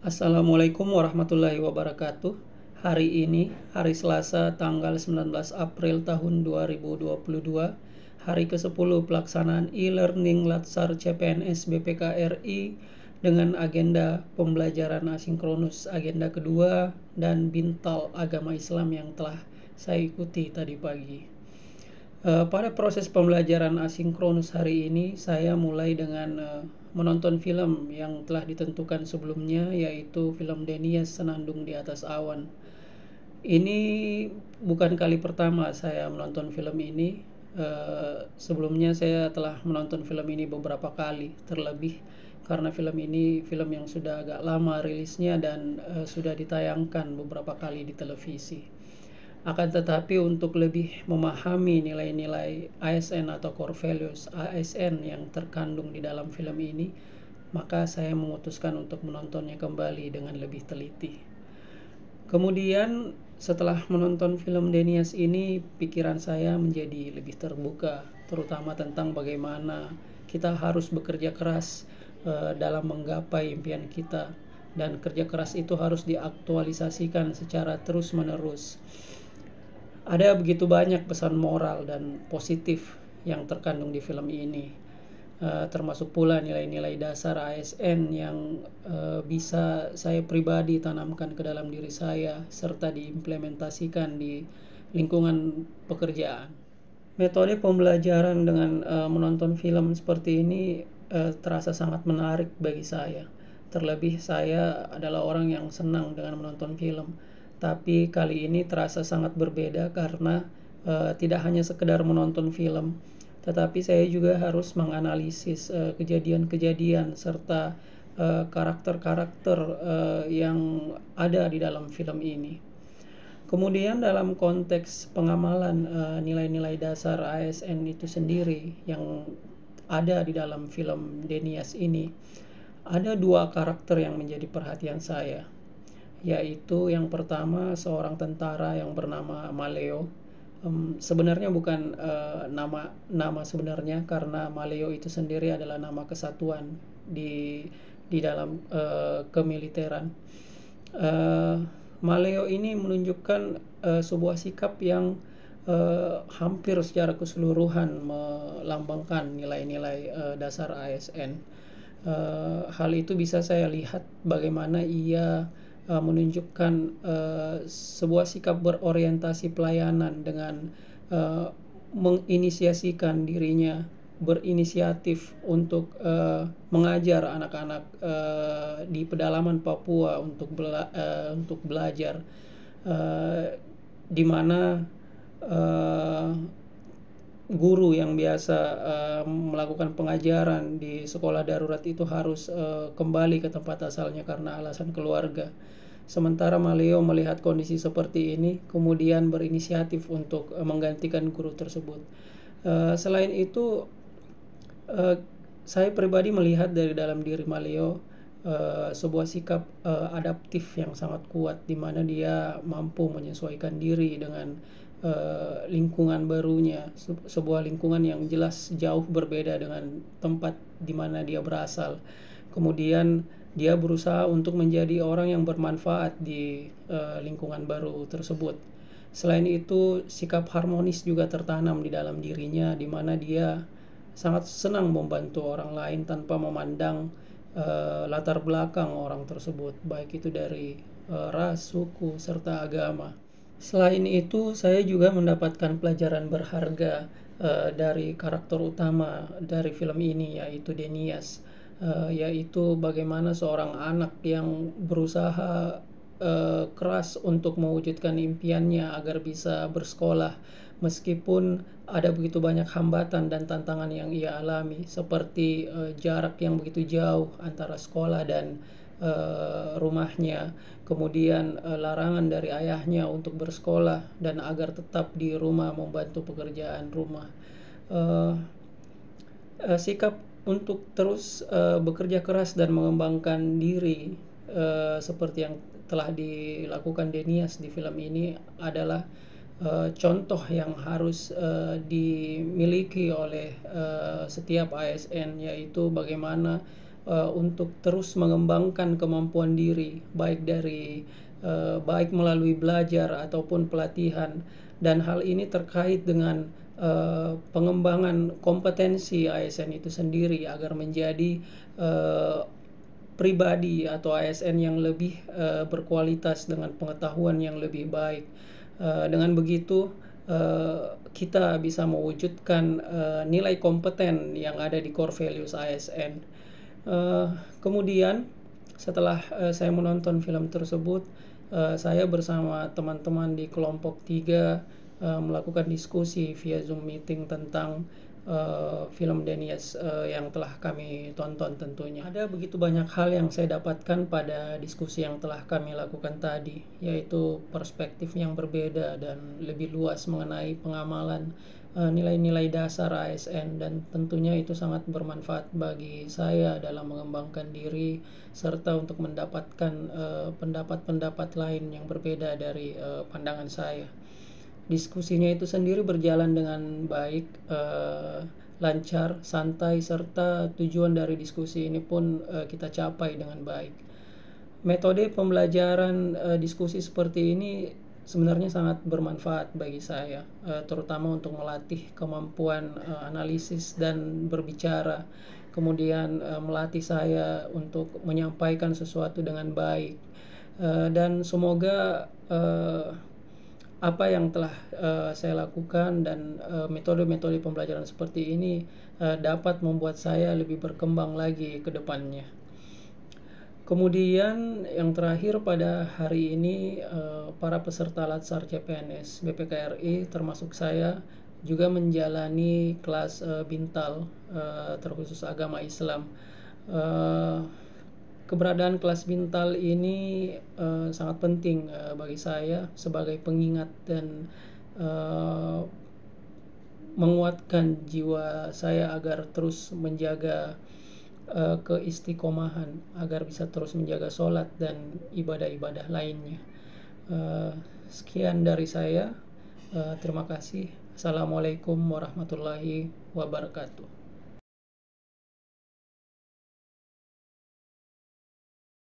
Assalamualaikum warahmatullahi wabarakatuh. Hari ini, hari Selasa, tanggal 19 April tahun 2022, hari ke-10 pelaksanaan e-learning Latsar CPNS BPKRI dengan agenda pembelajaran asinkronus agenda kedua dan Bintal Agama Islam yang telah saya ikuti tadi pagi. Pada proses pembelajaran asinkronus hari ini, saya mulai dengan menonton film yang telah ditentukan sebelumnya, yaitu film Denias Senandung di Atas Awan. Ini bukan kali pertama saya menonton film ini. Sebelumnya saya telah menonton film ini beberapa kali, terlebih karena film ini film yang sudah agak lama rilisnya dan sudah ditayangkan beberapa kali di televisi. Akan tetapi untuk lebih memahami nilai-nilai ASN atau core values ASN yang terkandung di dalam film ini, maka saya memutuskan untuk menontonnya kembali dengan lebih teliti. Kemudian setelah menonton film Denias ini, pikiran saya menjadi lebih terbuka, terutama tentang bagaimana kita harus bekerja keras dalam menggapai impian kita, dan kerja keras itu harus diaktualisasikan secara terus-menerus. Ada begitu banyak pesan moral dan positif yang terkandung di film ini, termasuk pula nilai-nilai dasar ASN yang bisa saya pribadi tanamkan ke dalam diri saya serta diimplementasikan di lingkungan pekerjaan. Metode pembelajaran dengan menonton film seperti ini terasa sangat menarik bagi saya. Terlebih saya adalah orang yang senang dengan menonton film. Tapi kali ini terasa sangat berbeda karena tidak hanya sekedar menonton film, tetapi saya juga harus menganalisis kejadian-kejadian serta karakter-karakter yang ada di dalam film ini. Kemudian dalam konteks pengamalan nilai-nilai dasar ASN itu sendiri yang ada di dalam film Denias ini, ada dua karakter yang menjadi perhatian saya, yaitu yang pertama seorang tentara yang bernama Maleo. Sebenarnya bukan nama sebenarnya, karena Maleo itu sendiri adalah nama kesatuan di dalam kemiliteran. Maleo ini menunjukkan sebuah sikap yang hampir secara keseluruhan melambangkan nilai-nilai dasar ASN. Hal itu bisa saya lihat bagaimana ia menunjukkan sebuah sikap berorientasi pelayanan dengan menginisiasikan dirinya, berinisiatif untuk mengajar anak-anak di pedalaman Papua untuk belajar, di mana guru yang biasa melakukan pengajaran di sekolah darurat itu harus kembali ke tempat asalnya karena alasan keluarga. Sementara Maleo melihat kondisi seperti ini, kemudian berinisiatif untuk menggantikan guru tersebut. Selain itu, saya pribadi melihat dari dalam diri Maleo sebuah sikap adaptif yang sangat kuat, di mana dia mampu menyesuaikan diri dengan lingkungan barunya, sebuah lingkungan yang jelas jauh berbeda dengan tempat di mana dia berasal. Kemudian dia berusaha untuk menjadi orang yang bermanfaat di lingkungan baru tersebut. Selain itu, sikap harmonis juga tertanam di dalam dirinya, di mana dia sangat senang membantu orang lain tanpa memandang latar belakang orang tersebut, baik itu dari ras, suku, serta agama. Selain itu, saya juga mendapatkan pelajaran berharga dari karakter utama dari film ini, yaitu Denias, yaitu bagaimana seorang anak yang berusaha keras untuk mewujudkan impiannya agar bisa bersekolah, meskipun ada begitu banyak hambatan dan tantangan yang ia alami, seperti jarak yang begitu jauh antara sekolah dan rumahnya, kemudian larangan dari ayahnya untuk bersekolah dan agar tetap di rumah membantu pekerjaan rumah. Sikap untuk terus bekerja keras dan mengembangkan diri seperti yang telah dilakukan Denias di film ini adalah contoh yang harus dimiliki oleh setiap ASN, yaitu bagaimana untuk terus mengembangkan kemampuan diri, baik melalui belajar ataupun pelatihan, dan hal ini terkait dengan pengembangan kompetensi ASN itu sendiri agar menjadi pribadi atau ASN yang lebih berkualitas dengan pengetahuan yang lebih baik. Dengan begitu kita bisa mewujudkan nilai kompeten yang ada di core values ASN. Kemudian setelah saya menonton film tersebut, saya bersama teman-teman di kelompok 3 melakukan diskusi via Zoom meeting tentang film Denies yang telah kami tonton tentunya. Ada begitu banyak hal yang saya dapatkan pada diskusi yang telah kami lakukan tadi, yaitu perspektif yang berbeda dan lebih luas mengenai pengamalan nilai-nilai dasar ASN, dan tentunya itu sangat bermanfaat bagi saya dalam mengembangkan diri serta untuk mendapatkan pendapat-pendapat lain yang berbeda dari pandangan saya. Diskusinya itu sendiri berjalan dengan baik, lancar, santai, serta tujuan dari diskusi ini pun kita capai dengan baik. Metode pembelajaran diskusi seperti ini sebenarnya sangat bermanfaat bagi saya, terutama untuk melatih kemampuan analisis dan berbicara, kemudian melatih saya untuk menyampaikan sesuatu dengan baik, dan semoga apa yang telah saya lakukan dan metode-metode pembelajaran seperti ini dapat membuat saya lebih berkembang lagi ke depannya. Kemudian yang terakhir, pada hari ini para peserta Latsar CPNS BPKRI termasuk saya juga menjalani kelas Bintal terkhusus agama Islam. Keberadaan kelas Bintal ini sangat penting bagi saya sebagai pengingat dan menguatkan jiwa saya agar terus menjaga keistiqomahan, agar bisa terus menjaga sholat dan ibadah-ibadah lainnya. Sekian dari saya. Terima kasih. Assalamualaikum warahmatullahi wabarakatuh.